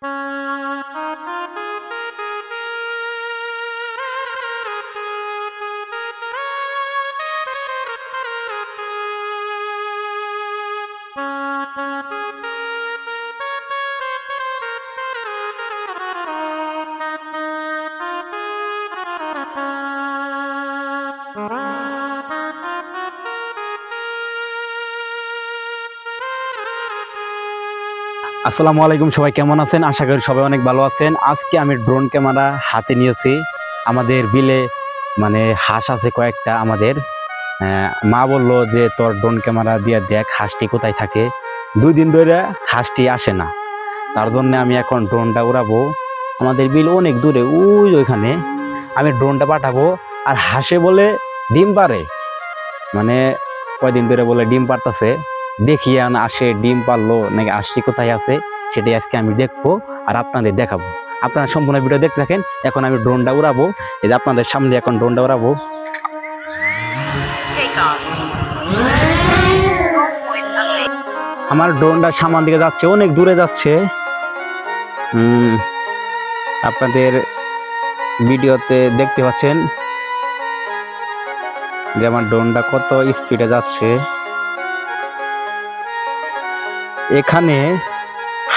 আসসালামু আলাইকুম, সবাই কেমন আছেন? আশা করি সবাই অনেক ভালো আছেন। আজকে আমি ড্রোন ক্যামেরা হাতে নিয়েছি। আমাদের বিলে হাঁস আছে কয়েকটা। আমাদের মা বললো যে তোর ড্রোন ক্যামেরা দিয়ে দেখ হাঁসটি কোথায় থাকে। 2 দিন ধরে হাঁসটি আসে না, তার জন্য আমি এখন ড্রোনটা উড়াবো। আমাদের বিল অনেক দূরে, ওইখানে আমি ড্রোনটা পাঠাবো। আর হাঁসে বলে ডিম পারে, কয়দিন ধরে বলে ডিম পারতেছে। দেখি আসে ডিম পারলো নাকি আসছি কোথায় আছে সেটাই আজকে আমি দেখবো আর আপনাদের দেখাবো। আপনারা সম্পূর্ণ ভিডিও দেখতে থাকেন। এখন আমি ড্রোনটা উড়াবো, এই যে আপনাদের সামনে এখন ড্রোনটা উড়াবো। আমার ড্রোনটা সামনের দিকে যাচ্ছে, অনেক দূরে যাচ্ছে। আপনাদের ভিডিওতে দেখতে পাচ্ছেন যে আমার ড্রোনটা কত স্পিডে যাচ্ছে। এখানে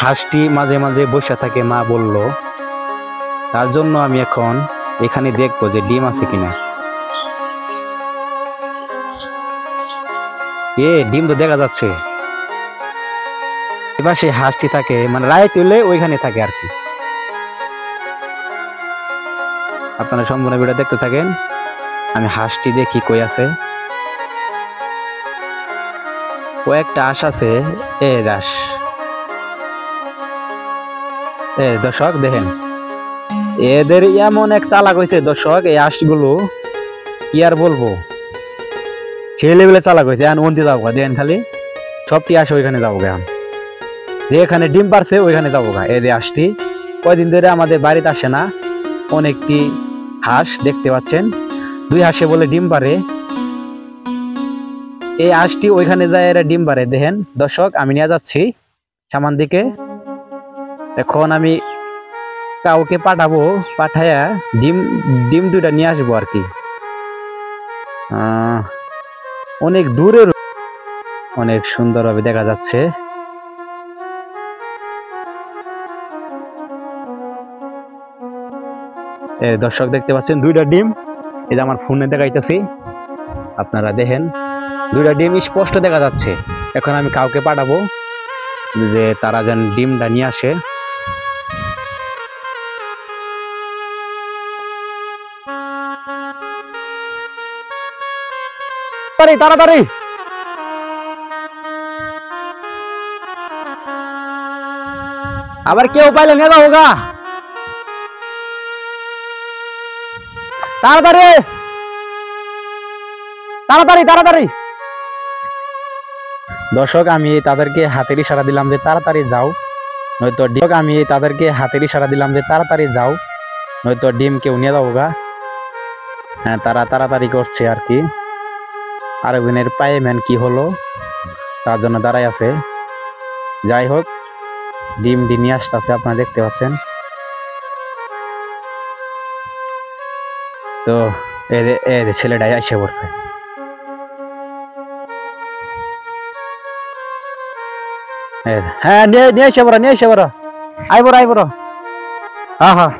হাঁসটি মাঝে মাঝে বসে থাকে, মা বলল, তার জন্য আমি এখন এখানে দেখবো যে ডিম আছে কিনা। ডিম তো দেখা যাচ্ছে। এবার সেই হাঁসটি থাকে রায় তুলে ওইখানে থাকে আর কি। আপনারা সম্পূর্ণ ভিডিও দেখতে থাকেন। আমি হাঁসটি দেখি কই আছে। কয়েকটা হাঁস আছে। দর্শক দেখেন, এদের এমন এক চালাক হয়েছে দর্শক। এই হাঁসগুলো কি আর বলবো, সেই লেভেলে চালাক হয়েছে। এখন অন্তি যাবো দেখেন, খালি সবটি আসে ওইখানে যাবো এখন, যেখানে ডিম পারছে ওইখানে যাবো গা। এই যে হাঁসটি কয়দিন ধরে আমাদের বাড়িতে আসে না। অনেকটি হাঁস দেখতে পাচ্ছেন, 2 হাঁসে বলে ডিম পারে। এই হাঁসটি ওইখানে যায় এরা ডিম পারে। দেখেন দর্শক, আমি নিয়ে যাচ্ছি সামান দিকে। এখন আমি কাউকে পাঠাবো, পাঠায়া ডিম 2টা নিয়ে আসবো আর কি। অনেক দূরের, অনেক সুন্দরভাবে দেখা যাচ্ছে। দর্শক দেখতে পাচ্ছেন 2টা ডিম, এই যে আমার ফোনে দেখাইতেছি, আপনারা দেখেন 2টা ডিম স্পষ্ট দেখা যাচ্ছে। এখন আমি কাউকে পাঠাবো যে তারা যেন ডিমটা নিয়ে আসে। তাড়াতাড়ি আবার কেউ পাইলে নিয়ে যাবো গা, তাড়াতাড়ি তাড়াতাড়ি তাড়াতাড়ি। দর্শক আমি তাদেরকে হাতের ইশারা দিলাম যে তাড়াতাড়ি যাও, নয়তো ডিম কেউ নিয়ে যাবো গা। হ্যাঁ, তারা তাড়াতাড়ি করছে আর কি। আরেকজনের পায়ে কি হলো তার জন্য দাঁড়াই আছে। যাই হোক, ডিম নিয়ে আসতেছে, আপনারা দেখতে পাচ্ছেন। তো এই ছেলেটাই এসে পড়ছে। হ্যাঁ, নিয়ে এসে বড় আই বড় হ্যাঁ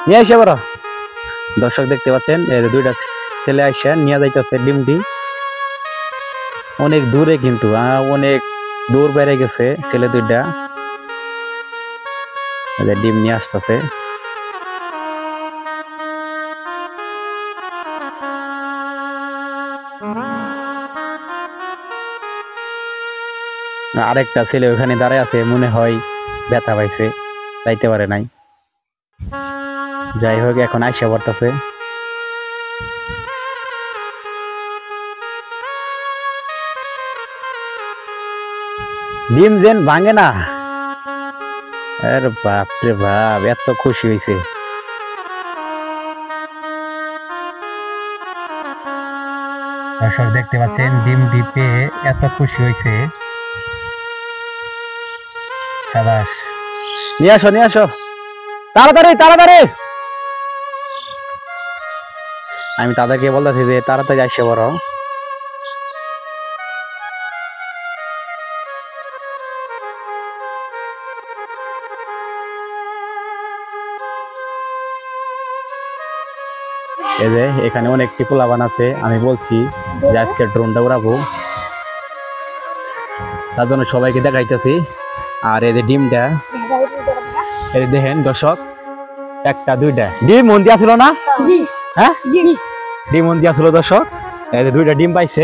নিয়ে এসে বড়। দর্শক দেখতে পাচ্ছেন, 2টা ছেলে আইসা নিয়ে যাইতেছে ডিমটি। অনেক দূরে, কিন্তু অনেক দূর বেড়ে গেছে ছেলে 2টা, ডিম নিয়ে আসতেছে। আরেকটা ছেলে ওখানে দাঁড়ায় আছে, মনে হয় ব্যথা পাইছে, যাইতে পারে নাই। যাই হোক, এখন আইসা পড়তেছে। ডিম যেন ভাঙে না। আরে বাপ রে বাপ, এত খুশি হয়েছে। দর্শক দেখতে পাচ্ছেন, ডিম পেয়ে এত খুশি হয়েছে। শাবাশ, নিয়ে আসো নিয়ে আসো, তাড়াতাড়ি তাড়াতাড়ি। আমি তাদেরকে বলতেছি যে তাড়াতাড়ি আসছে বড়। এই যে এখানে অনেকটি পোলাবান আছে, আমি বলছি যে আজকে ড্রোনটা উড়াবো, তার জন্য সবাইকে দেখাইতেছি। আর এই যে ডিমটা, এই যে দেখেন দর্শক, একটা দুইটা ডিম মন দিয়া ছিল না? হ্যাঁ, ডিম মন দিয়া ছিল দর্শক। এই যে দুইটা ডিম পাইছে।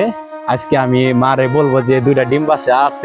আজকে আমি মারে বলবো যে দুইটা ডিম পাইছে আছে।